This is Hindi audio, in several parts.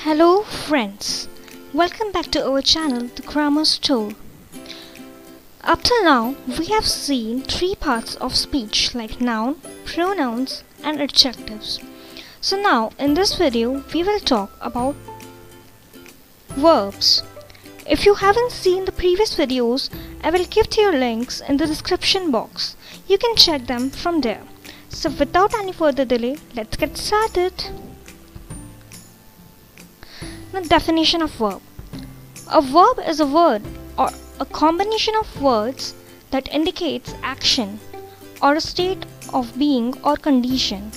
Hello friends, welcome back to our channel The Grammar Store. Up till now we have seen three parts of speech like noun, pronouns and adjectives. So now in this video we will talk about verbs. If you haven't seen the previous videos, I will give their links in the description box. You can check them from there. So without any further delay, let's get started. The definition of verb. A verb is a word or a combination of words that indicates action or a state of being or condition.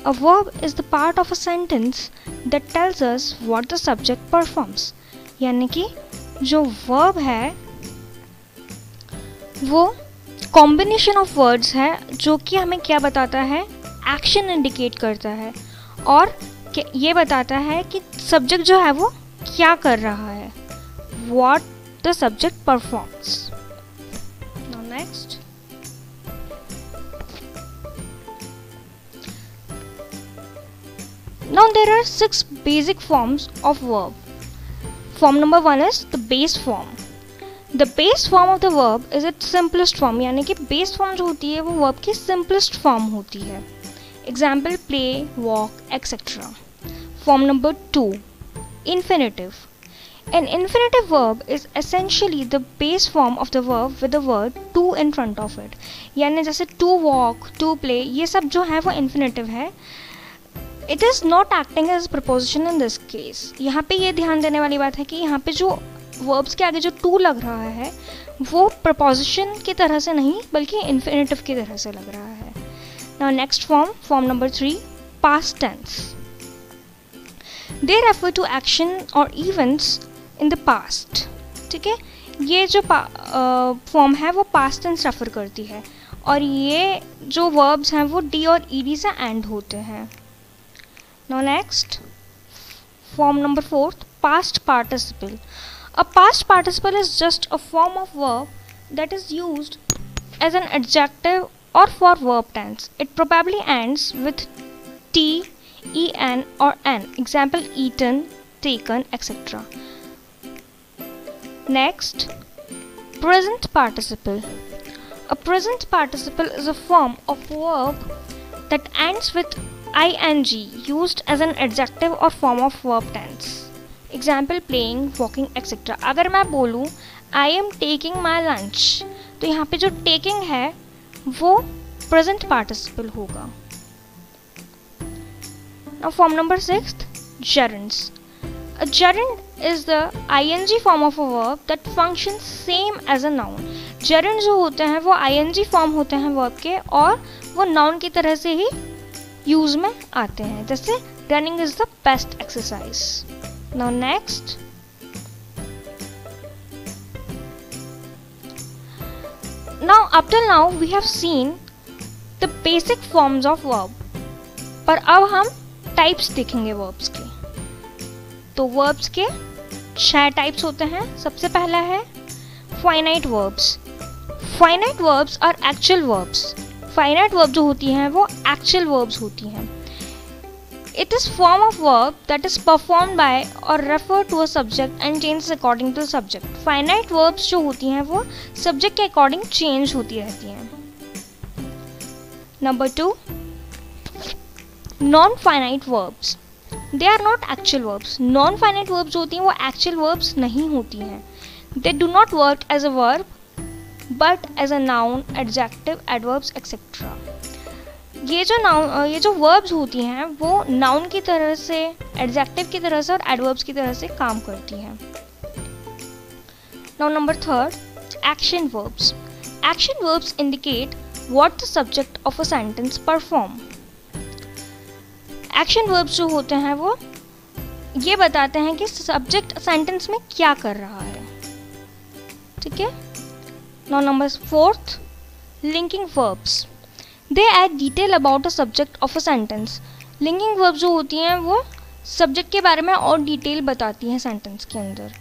A verb is the part of a sentence that tells us what the subject performs. यानी कि जो verb है वो combination of words है जो कि हमें क्या बताता है, action indicate करता है और ये बताता है कि सब्जेक्ट जो है वो क्या कर रहा है, what the subject performs. Now next. Now there are 6 basic forms of verb. Form number 1 is the base form. The base form of the verb is its simplest form. यानी कि base form जो होती है वो verb की simplest form होती है. Example play, walk, etc. Form number 2, infinitive. An infinitive verb is essentially the base form of the verb with the word to in front of it. यानी जैसे to walk, to play, ये सब जो है वो infinitive है. It is not acting as preposition in this case. यहाँ पे ये ध्यान देने वाली बात है कि यहाँ पे जो verbs के आगे जो to लग रहा है वो preposition की तरह से नहीं बल्कि infinitive की तरह से लग रहा है. Now next form number 3, past tense. They refer to action or events in the past. ठीक है, ये जो फॉर्म है वो past tense रेफर करती है और ये जो verbs हैं वो d और ed से end होते हैं. Now next, form number 4, past participle. A past participle is just a form of verb that is used as an adjective or for verb tense. It probably ends with t, en or n. Example eaten, taken, etc. Next, present participle. A present participle is a form of verb that ends with ing used as an adjective or form of verb tense. Example playing, walking, etc. अगर मैं बोलूँ I am taking my lunch, तो यहाँ पे जो taking है वो present participle होगा. Now form number 6, gerunds. A gerund is the ing form of a verb that functions same as a noun. Gerund जो होते हैं वो ing form होते हैं verb के और वो noun की तरह से ही use में आते हैं. जैसे running is the best exercise. Now next. Now up till now we have seen the basic forms of verb. पर अब हम टाइप्स देखेंगे वर्ब्स के. तो वर्ब्स के 6 टाइप्स होते हैं. सबसे पहला है फाइनाइट वर्ब्स. फाइनाइट वर्ब्स और एक्चुअल वर्ब्स. फाइनाइट वर्ब जो होती हैं वो एक्चुअल वर्ब्स होती हैं. It is form of verb that is perform by और refer to a subject and change according to subject. Finite verbs जो होती हैं वो सब्जेक्ट के अकॉर्डिंग चेंज होती रहती हैं. Number 2, non-finite verbs. They are not actual verbs. Non-finite verbs जो होती हैं वो actual verbs नहीं होती हैं. They do not work as a verb, but as a noun, adjective, adverbs, etc. ये जो verbs होती हैं वो noun की तरह से, adjective की तरह से और adverbs की तरह से काम करती हैं. Now number 3, action verbs. Action verbs indicate what the subject of a sentence perform. Action verbs जो होते हैं वो ये बताते हैं कि सब्जेक्ट सेंटेंस में क्या कर रहा है. ठीक है. Now number 4, linking verbs. They add detail about the subject of a sentence. Linking verbs जो होती हैं वो सब्जेक्ट के बारे में और डिटेल बताती हैं सेंटेंस के अंदर.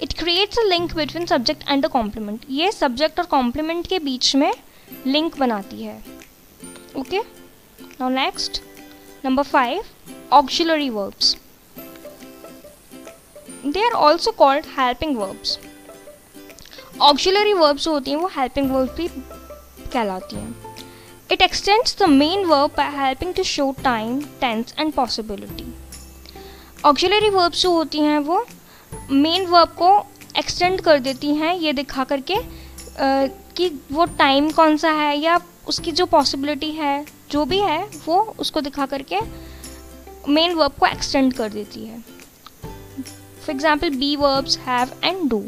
It creates a link between subject and the complement. ये सब्जेक्ट और कॉम्प्लीमेंट के बीच में लिंक बनाती है. Okay. Now next, Number 5, auxiliary verbs. They are also called helping verbs. Auxiliary verbs होती हैं वो हेल्पिंग वर्ब्स भी कहलाती हैं। It extends the main verb by helping to show time, tense and possibility. Auxiliary verbs जो होती हैं वो मेन वर्ब को एक्सटेंड कर देती हैं ये दिखा करके कि वो टाइम कौन सा है या उसकी जो पॉसिबिलिटी है जो भी है वो उसको दिखा करके मेन वर्ब को एक्सटेंड कर देती है। For example be verbs have and do.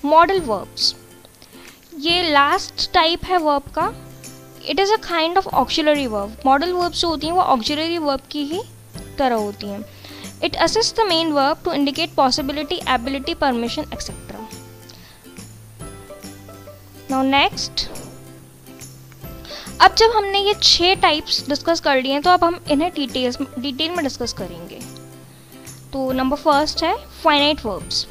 Modal verbs, ये लास्ट टाइप है वर्ब का। It is a kind of auxiliary verb. Modal verbs जो होती हैं वो ऑक्सिलरी वर्ब की ही तरह होती हैं। It assist the main verb to indicate possibility, ability, permission etcetera. Now next, अब जब हमने ये 6 टाइप्स डिस्कस कर लिए हैं तो अब हम इन्हें डिटेल में डिस्कस करेंगे। तो नंबर फर्स्ट है finite verbs.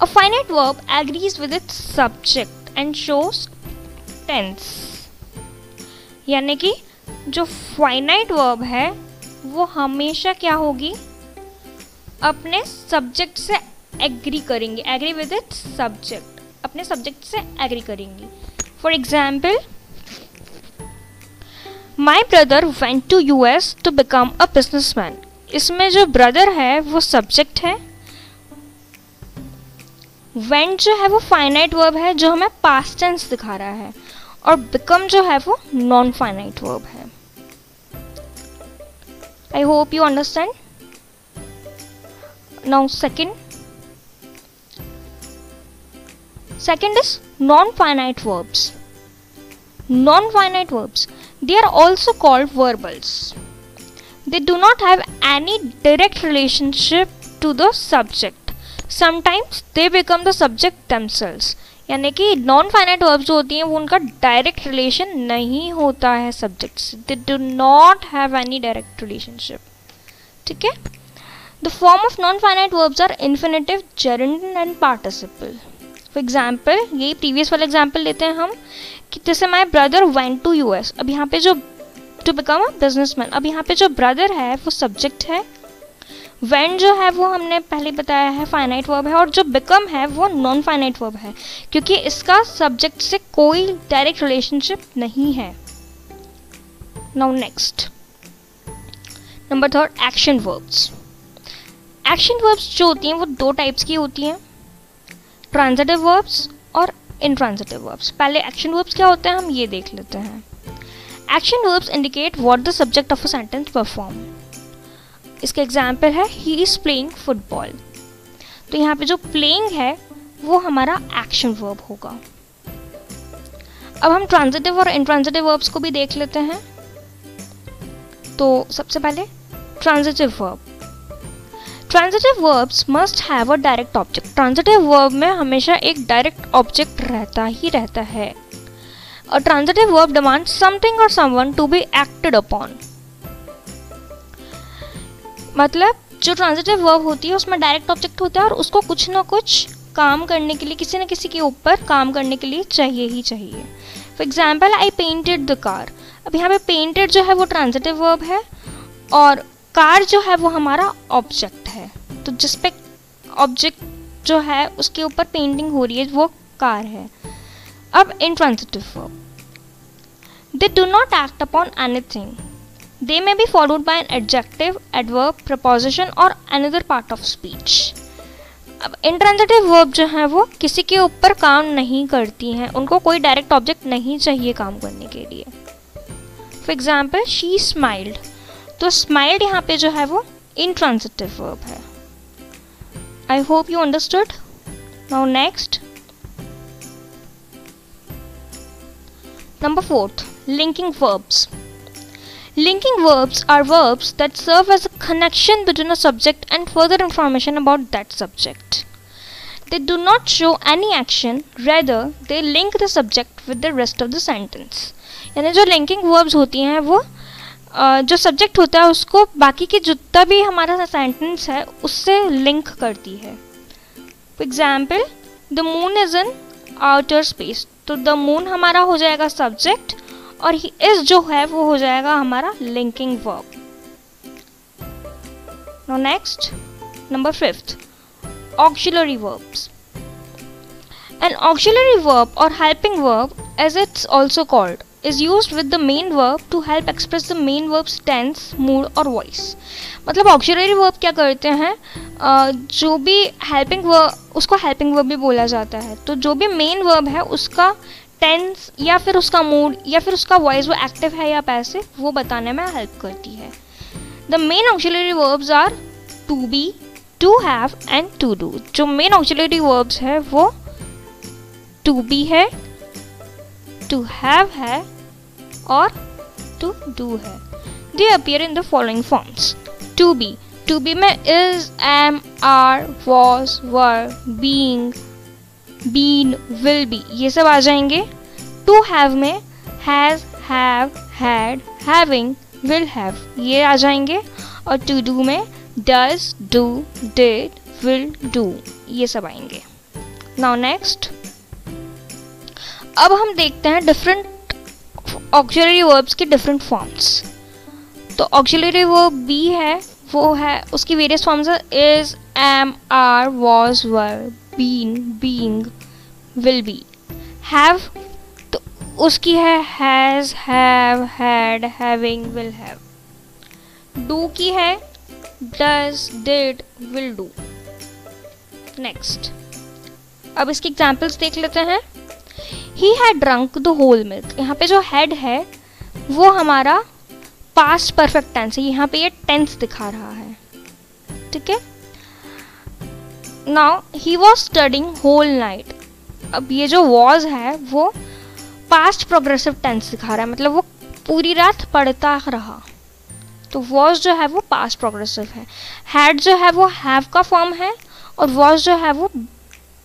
A finite verb agrees with its subject and shows tense. यानी कि जो फाइनाइट वर्ब है वो हमेशा क्या होगी, अपने सब्जेक्ट से एग्री करेंगे, एग्री विद इट्स सब्जेक्ट, अपने सब्जेक्ट से एग्री करेंगी। For example, my brother went to US to become a businessman. इसमें जो ब्रदर है वो सब्जेक्ट है, वेंट जो है वो फाइनाइट वर्ब है जो हमें पास्ट टेंस दिखा रहा है, और बिकम जो है वो नॉन फाइनाइट वर्ब है। I hope you understand. Now second is non-finite verbs. Non-finite verbs, they are also called verbals. They do not have any direct relationship to the subject. Sometimes they become the subject themselves. यानी कि नॉन फाइनाइट वर्ब्स जो होती हैं वो उनका डायरेक्ट रिलेशन नहीं होता है सब्जेक्ट से। They do not have any direct relationship. ठीक है। The form of non finite verbs are infinitive, gerund and participle. For example, यही प्रीवियस वाला एग्जाम्पल लेते हैं हम कि जैसे my brother went to US। अब यहाँ पे जो टू बिकम अ बिजनेसमैन, अब यहाँ पे जो ब्रदर है वो सब्जेक्ट है, वेंट जो है वो हमने पहले बताया है फाइनाइट वर्ब है, और जो बिकम है वो नॉन फाइनाइट वर्ब है क्योंकि इसका सब्जेक्ट से कोई डायरेक्ट रिलेशनशिप नहीं है। Now next, number third, action verbs. Action verbs जो होती हैं वो 2 टाइप्स की होती हैं, ट्रांजिटिव वर्ब्स और इंट्रांजिटिव वर्ब्स। पहले एक्शन वर्ब्स क्या होते हैं हम ये देख लेते हैं। Action verbs indicate what the subject of a sentence perform. इसका एग्जाम्पल है ही इज प्लेइंग फुटबॉल। तो यहाँ पे जो प्लेइंग है वो हमारा एक्शन वर्ब होगा। अब हम ट्रांजिटिव और इंट्रांजिटिव वर्ब्स को भी देख लेते हैं। तो सबसे पहले transitive verb. Transitive verbs must have a direct object. Transitive verb में हमेशा एक डायरेक्ट ऑब्जेक्ट रहता ही रहता है। A transitive verb demands something और someone to be acted upon. मतलब जो ट्रांजिटिव वर्ब होती है उसमें डायरेक्ट ऑब्जेक्ट होता है और उसको कुछ ना कुछ काम करने के लिए, किसी न किसी के ऊपर काम करने के लिए चाहिए ही चाहिए। For example, I painted the car. अब यहाँ पे पेंटेड जो है वो ट्रांजिटिव वर्ब है और कार जो है वो हमारा ऑब्जेक्ट है। तो जिस पे ऑब्जेक्ट जो है उसके ऊपर पेंटिंग हो रही है वो कार है। अब intransitive verb, they do not act upon anything. They may be followed by an adjective, adverb, preposition or another part of speech. अब intransitive verb जो है वो किसी के ऊपर काम नहीं करती हैं, उनको कोई डायरेक्ट ऑब्जेक्ट नहीं चाहिए काम करने के लिए। For example, she smiled. तो smiled यहाँ पे जो है वो intransitive verb है। I hope you understood. Now next, number 4, linking verbs. Linking verbs are verbs that serve as a connection between a subject and further information about that subject. They do not show any action, rather they link the subject with the rest of the sentence. यानी जो linking verbs होती हैं वो जो subject होता है उसको बाकी के जितना भी हमारा sentence है उससे link करती है। For example, the moon is in outer space. तो the moon हमारा हो जाएगा subject और इस जो है वो हो जाएगा हमारा linking verb. Now next, Number 5th, auxiliary verbs. An auxiliary verb or helping verb, as it's also called, is used with the main verb to help express the main verb's tense, mood और voice. मतलब auxiliary verb क्या करते हैं, जो भी helping verb उसको helping verb भी बोला जाता है. तो जो भी main verb है उसका टेंस या फिर उसका मूड या फिर उसका वॉइस वो एक्टिव है या पैसिव वो बताने में हेल्प करती है. The main auxiliary verbs are to be, to have and to do. जो मेन ऑक्सिलरी वर्ब्स है वो टू बी है, टू हैव है और टू डू है. They appear in the following forms. To be में is, am, are, was, were, being, been, will be ये सब आ जाएंगे. टू हैव में has, have, had, having, will have ये आ जाएंगे. और टू डू में does, do, did, will do ये सब आएंगे. नाउ नेक्स्ट, अब हम देखते हैं डिफरेंट ऑक्सिलरी वर्ब्स के डिफरेंट फॉर्म्स. तो ऑक्सिलरी वर्ब बी है, वो है उसकी वेरियस फॉर्म्स है is, am, are, was, were, been, being, will be. Have तो उसकी है has, have, had, having, will have. Do की है does, did, will do. Next, अब इसकी एग्जाम्पल्स देख लेते हैं. He had drunk the whole milk. यहाँ पे जो हैड है वो हमारा पास्ट परफेक्ट टेंस है, यहाँ पे ये टेंस दिखा रहा है. ठीक है. Now he was studying whole night. अब ये जो वॉज है वो पास्ट प्रोग्रेसिव टेंस दिखा रहा है, मतलब वो पूरी रात पढ़ता रहा. तो वॉज जो है वो पास्ट प्रोग्रेसिव है. हैड जो है वो हैव का फॉर्म है और वॉज जो है वो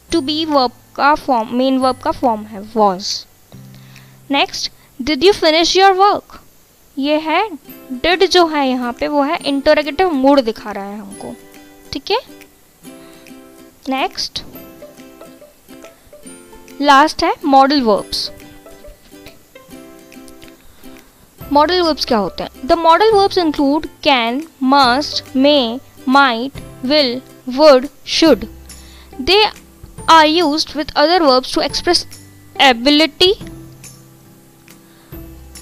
टू बी वर्ब का फॉर्म, मेन वर्ब का फॉर्म है was. Next, did you finish your work. ये है डिड जो है यहाँ पे वो है इंटरोगेटिव मूड दिखा रहा है हमको. ठीक है. नेक्स्ट, लास्ट है मॉडल वर्ब्स. मॉडल वर्ब्स क्या होते हैं? The modal verbs include can, must, may, might, will, would, should. They are used with other verbs to express ability,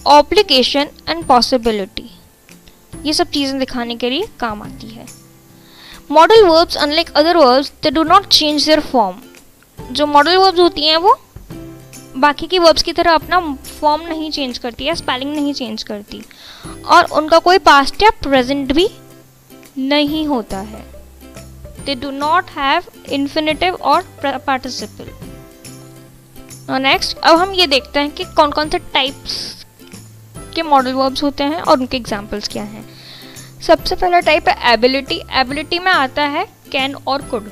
obligation and possibility. ये सब चीजें दिखाने के लिए काम आती है. Modal verbs unlike other verbs they do not change their form. जो मॉडल वर्ब्स होती हैं वो बाकी की वर्ब्स की तरह अपना फॉर्म नहीं चेंज करती है, स्पेलिंग नहीं चेंज करती और उनका कोई पास्ट या प्रेजेंट भी नहीं होता है. दे डू नॉट हैव इन्फिनेटिव और पार्टिसिपल. नेक्स्ट, अब हम ये देखते हैं कि कौन कौन से टाइप्स के मॉडल वर्ब्स होते हैं और उनके एग्जाम्पल्स क्या हैं. सबसे पहला टाइप है एबिलिटी. एबिलिटी में आता है कैन और could.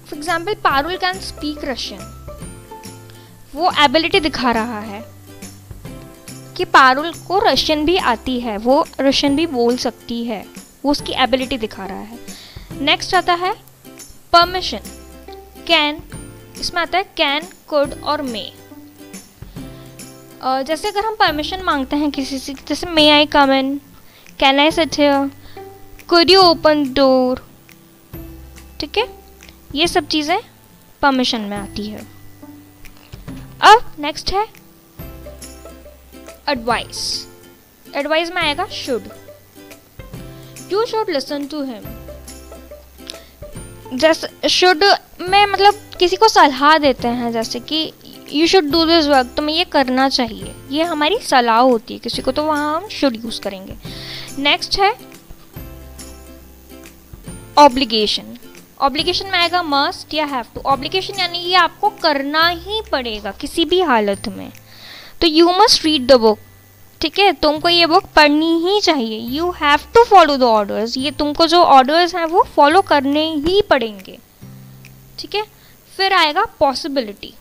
For example, Parul can speak Russian. वो एबिलिटी दिखा रहा है कि पारुल को रशियन भी आती है, वो रशियन भी बोल सकती है, वो उसकी एबिलिटी दिखा रहा है. नेक्स्ट आता है परमिशन. कैन, इसमें आता है कैन, कुड और मे. जैसे अगर हम परमिशन मांगते हैं किसी से, जैसे may I come in, can I sit here, could you open door. ठीक है, ये सब चीज़ें परमिशन में आती है. अब नेक्स्ट है एडवाइस. एडवाइस में आएगा should. You should listen to him. जैसे शुड में मतलब किसी को सलाह देते हैं, जैसे कि you should do this work, तुम्हें ये करना चाहिए, ये हमारी सलाह होती है किसी को, तो वहाँ हम शुड यूज करेंगे. नेक्स्ट है ऑब्लिगेशन. ऑब्लिगेशन में आएगा मस्ट या हैव टू. ऑब्लिगेशन यानी ये आपको करना ही पड़ेगा किसी भी हालत में. तो you must read the book. ठीक है, तुमको ये बुक पढ़नी ही चाहिए. You have to follow the orders. ये तुमको जो ऑर्डर्स हैं वो फॉलो करने ही पड़ेंगे. ठीक है. फिर आएगा पॉसिबिलिटी.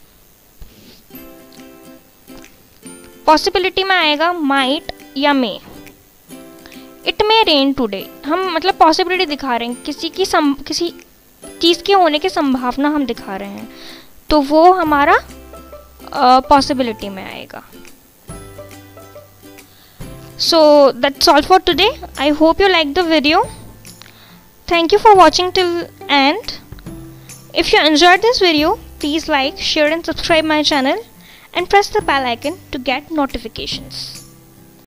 पॉसिबिलिटी में आएगा माइट या may. It may rain today. हम मतलब पॉसिबिलिटी दिखा रहे हैं, किसी चीज़ के होने की संभावना हम दिखा रहे हैं, तो वो हमारा पॉसिबिलिटी में आएगा. So that's all for today. I hope you like the video. Thank you for watching till end. If you enjoyed this video, please like, share and subscribe my channel and press the bell icon to get notifications.